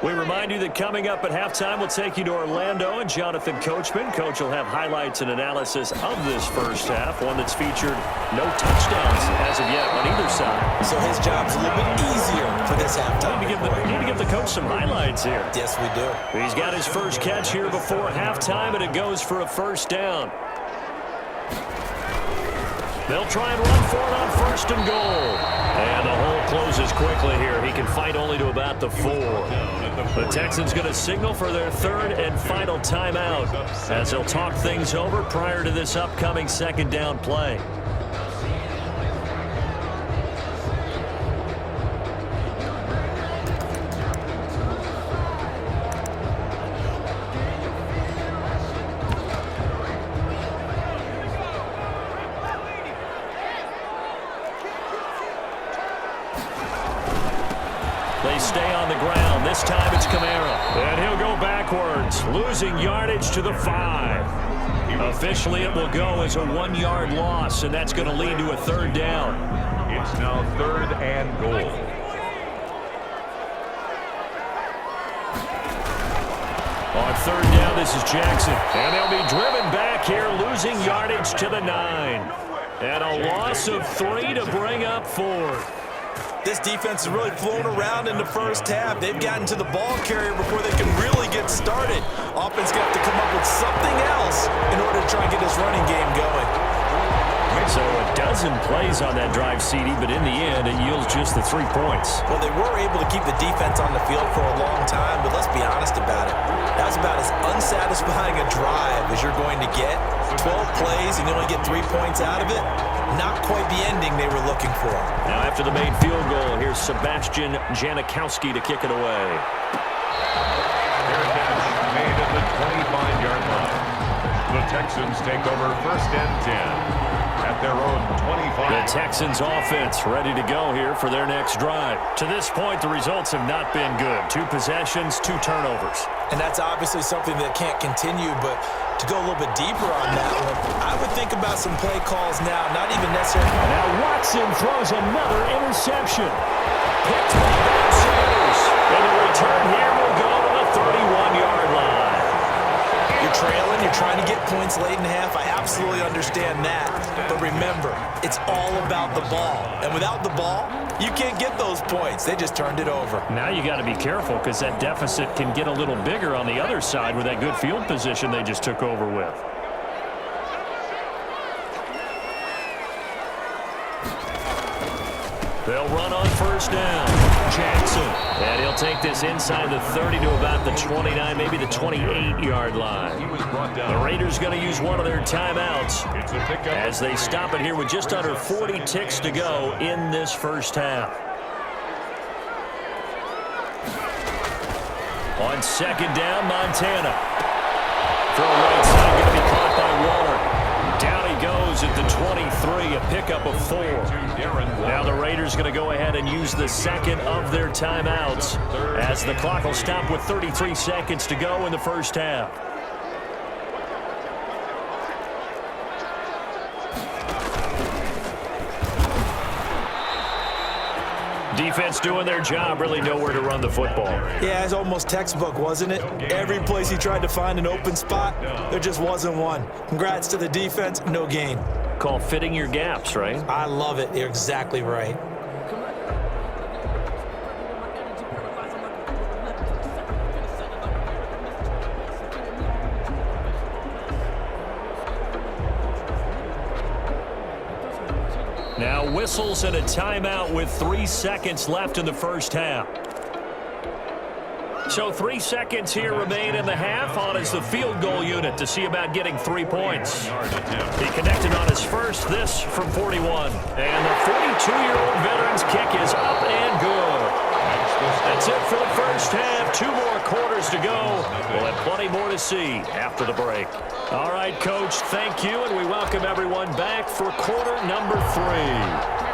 We remind you that coming up at halftime, we'll take you to Orlando and Jonathan Coachman. Coach will have highlights and analysis of this first half, one that's featured no touchdowns as of yet on either side. So his job's a little bit easier for this halftime. We need to give the coach some highlights here. Yes, we do. He's got his first catch here before halftime, and it goes for a first down. They'll try and run for it on first and goal. And the hole closes quickly here. He can fight only to about the 4. The Texans going to signal for their third and final timeout as they'll talk things over prior to this upcoming second down play. They stay on the ground. This time it's Kamara. And he'll go backwards, losing yardage to the 5. Officially, it will go as a 1-yard loss, and that's going to lead to a third down. It's now third and goal. On third down, this is Jackson. And they'll be driven back here, losing yardage to the 9. And a loss of 3 to bring up 4. This defense has really flown around in the first half. They've gotten to the ball carrier before they can really get started. Offense got to come up with something else in order to try and get this running game going. So a dozen plays on that drive, CD, but in the end, it yields just the 3 points. Well, they were able to keep the defense on the field for a long time, but let's be honest about it. That was about as unsatisfying a drive as you're going to get. 12 plays and you only get 3 points out of it. Not quite the ending they were looking for. Now after the made field goal, here's Sebastian Janikowski to kick it away. Fair catch made at the 25-yard line. The Texans take over first and 10 at their own 25. The Texans offense ready to go here for their next drive. To this point, the results have not been good. 2 possessions, 2 turnovers. And that's obviously something that can't continue, but to go a little bit deeper on that one, I would think about some play calls now, not even necessarily. Now Watson throws another interception. Picked by Bob Sanders. And the return here will go to the 31-yard line. You're trailing, you're trying to get points late in the half. I absolutely understand that. But remember, it's all about the ball. And without the ball, you can't get those points. They just turned it over. Now you got to be careful because that deficit can get a little bigger on the other side with that good field position they just took over with. They'll run on first down. Jackson. And he'll take this inside the 30 to about the 29, maybe the 28-yard line. The Raiders going to use one of their timeouts as they stop it here with just under 40 ticks to go in this first half. On second down, Montana. Throw right side, going to be caught by Waller. Down he goes at the 23, a pickup of 4. Now the Raiders going to go ahead and use the second of their timeouts as the clock will stop with 33 seconds to go in the first half. Defense doing their job, really nowhere to run the football. Yeah, it's almost textbook, wasn't it? Every place he tried to find an open spot, there just wasn't one. Congrats to the defense, no gain. Call fitting your gaps, right? I love it. You're exactly right. Now whistles and a timeout with 3 seconds left in the first half. So 3 seconds here remain in the half on as the field goal unit to see about getting 3 points. He connected on his first, this from 41. And the 42-year-old veteran's kick is up and good. That's it for the first half. 2 more quarters to go. We'll have plenty more to see after the break. All right, Coach, thank you, and we welcome everyone back for quarter number 3.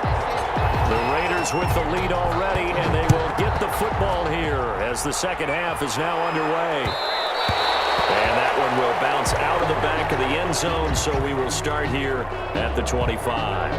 The Raiders with the lead already, and they will get the football here as the second half is now underway. And that one will bounce out of the back of the end zone, so we will start here at the 25.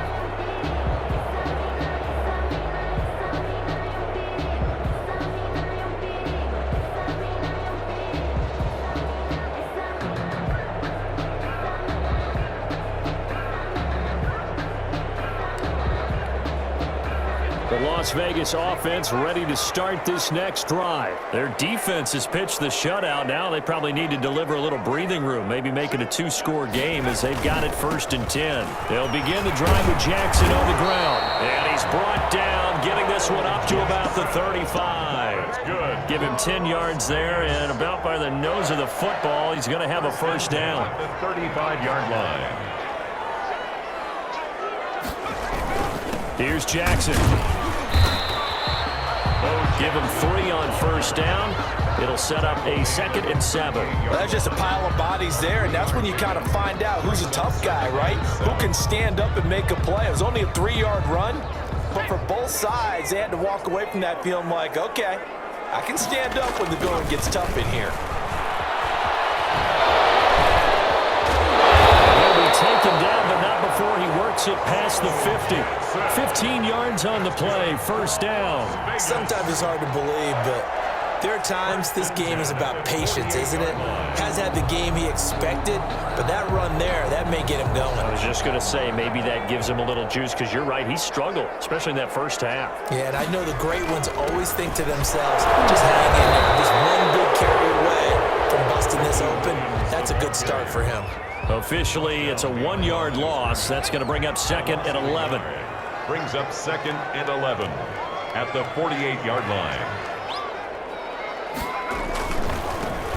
The Las Vegas offense ready to start this next drive. Their defense has pitched the shutout. Now they probably need to deliver a little breathing room, maybe make it a two-score game as they've got it 1st and 10. They'll begin the drive with Jackson on the ground. And he's brought down, getting this one up to about the 35. That's good. Give him 10 yards there, and about by the nose of the football, he's going to have a first down. At the 35-yard line. Here's Jackson. Give him 3 on 1st down. It'll set up a 2nd and 7. Well, that's just a pile of bodies there, and that's when you kind of find out who's a tough guy, right? Who can stand up and make a play. It was only a 3-yard run, but for both sides, they had to walk away from that feeling like, okay, I can stand up when the going gets tough in here. He'll be taken down, but not before he works it past the 50. 15 yards on the play, 1st down. Sometimes it's hard to believe, but there are times this game is about patience, isn't it? Has had the game he expected, but that run there, that may get him going. I was just going to say, maybe that gives him a little juice, because you're right, he struggled, especially in that first half. Yeah, and I know the great ones always think to themselves, just hang in there. Just one big carry away from busting this open. That's a good start for him. Officially, it's a 1-yard loss. That's going to bring up 2nd and 11. Brings up 2nd and 11 at the 48-yard line.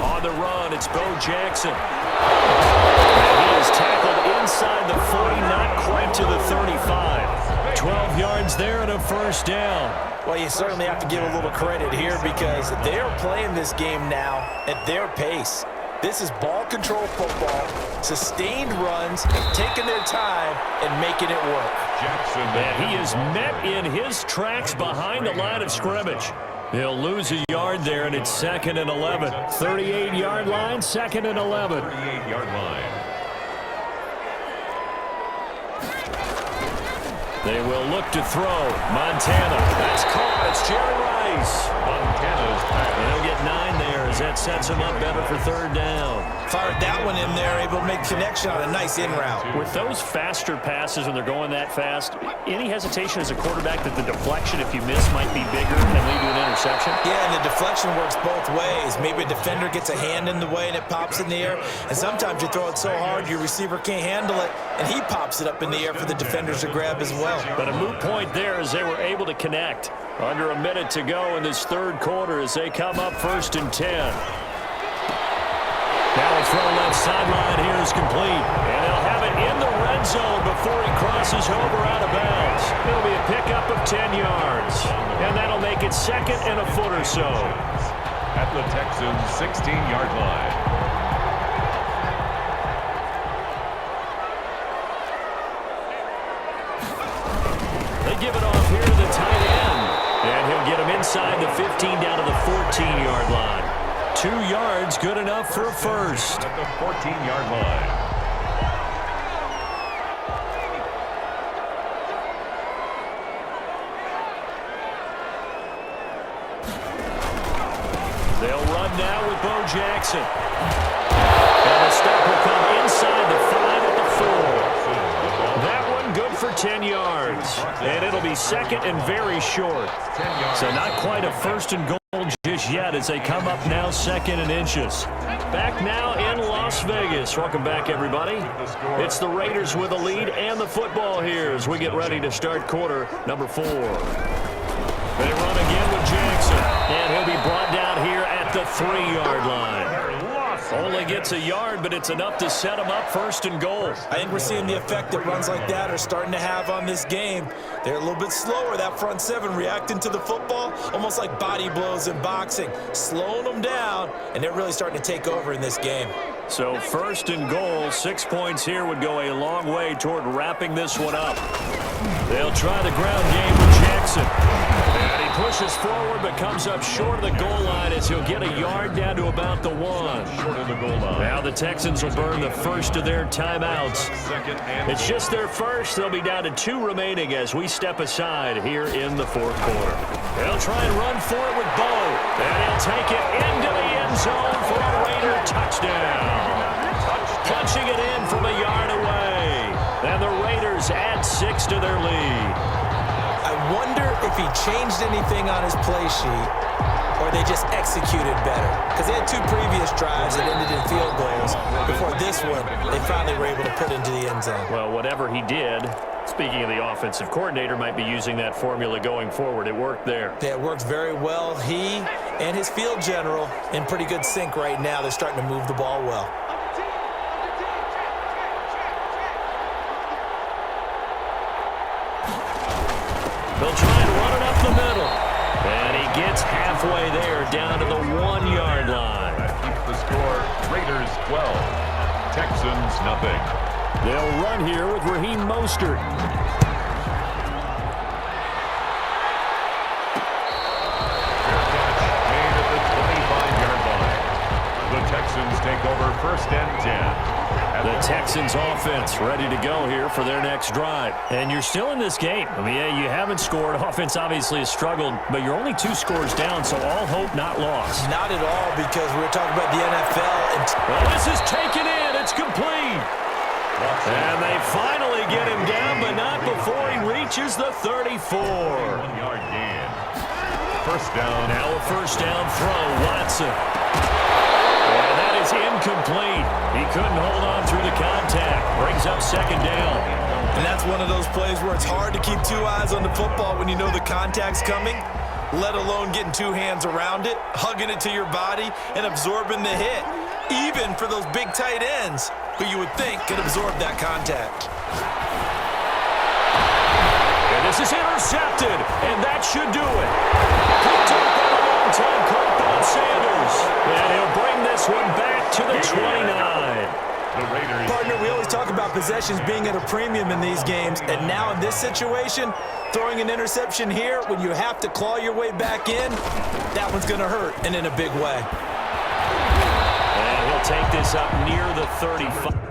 On the run, it's Bo Jackson. And he is tackled inside the 40, not quite to the 35. 12 yards there and a 1st down. Well, you certainly have to give a little credit here because they are playing this game now at their pace. This is ball control football, sustained runs, taking their time and making it work. Jackson. And he is met in his tracks behind the line of scrimmage. He'll lose a yard there, and it's 2nd and 11. 38-yard line, 2nd and 11. 38-yard line. They will look to throw. Montana. That's caught. It's Jerry Rice. Montana's pass. And he'll get 9 there as that sets him up better for 3rd down. Fired that one in there, able to make connection on a nice in route. With those faster passes when they're going that fast, any hesitation as a quarterback that the deflection, if you miss, might be bigger and lead to an interception? Yeah, and the deflection works both ways. Maybe a defender gets a hand in the way and it pops in the air. And sometimes you throw it so hard your receiver can't handle it, and he pops it up in the air for the defenders to grab as well. But a moot point there as they were able to connect. Under a minute to go in this 3rd quarter as they come up 1st and 10. Now a throw left sideline here is complete. And they'll have it in the red zone before he crosses over out of bounds. It'll be a pickup of 10 yards. And that'll make it 2nd and a foot or so. At the Texans' 16-yard line. They give it off here to the tight end. And he'll get him inside the 15 down to the 14-yard line. 2 yards, good enough for a first. At the 14-yard line. They'll run now with Bo Jackson. And the stop will come inside the 5 at the 4. That one good for 10 yards. And it'll be 2nd and very short. So not quite a 1st and goal just yet as they come up now 2nd and inches. Back now in Las Vegas. Welcome back, everybody. It's the Raiders with a lead and the football here as we get ready to start quarter number 4. They run again with Jackson. And he'll be brought down here at the 3-yard line. Only gets a yard, but it's enough to set him up 1st and goal. I think we're seeing the effect that runs like that are starting to have on this game. They're a little bit slower, that front 7, reacting to the football, almost like body blows in boxing, slowing them down, and they're really starting to take over in this game. So 1st and goal, 6 points here would go a long way toward wrapping this one up. They'll try the ground game with Jackson. And he pushes forward but comes up short of the goal line as he'll get a yard down to about the 1. Short of the goal line. Now the Texans will burn the first of their timeouts. It's just their first. They'll be down to 2 remaining as we step aside here in the 4th quarter. They'll try and run for it with Bo. And he'll take it into the end zone for a Raider touchdown. Punching it in from a yard away. And the Raiders add 6 to their lead. I wonder if if he changed anything on his play sheet or they just executed better. Because they had 2 previous drives that ended in field goals. Before this one, they finally were able to put into the end zone. Well, whatever he did, speaking of the offensive coordinator, might be using that formula going forward. It worked there. Yeah, it worked very well. He and his field general in pretty good sync right now. They're starting to move the ball well. They'll try and run it up the middle. And he gets halfway there, down to the 1-yard line. That keeps the score Raiders 12, Texans nothing. They'll run here with Raheem Mostert. Made at the 25-yard line. The Texans take over 1st and 10. The Texans offense ready to go here for their next drive. And you're still in this game. I mean, yeah, you haven't scored. Offense obviously has struggled, but you're only 2 scores down, so all hope not lost. Not at all, because we're talking about the NFL. Well, this is taken in. It's complete. And they finally get him down, but not before he reaches the 34. 1-yard gain. 1st down. Now a 1st down throw. Watson. And that is incomplete. He couldn't hold on through the contact. Brings up 2nd down. And that's one of those plays where it's hard to keep 2 eyes on the football when you know the contact's coming, let alone getting 2 hands around it, hugging it to your body, and absorbing the hit. Even for those big tight ends, who you would think could absorb that contact. And this is intercepted, and that should do it. Picked up by a long-time Cortland Sanders. And he'll bring this one back to the 29. The Raiders. Partner, we always talk about possessions being at a premium in these games, and now in this situation, throwing an interception here when you have to claw your way back in, that one's going to hurt, and in a big way. And he'll take this up near the 35.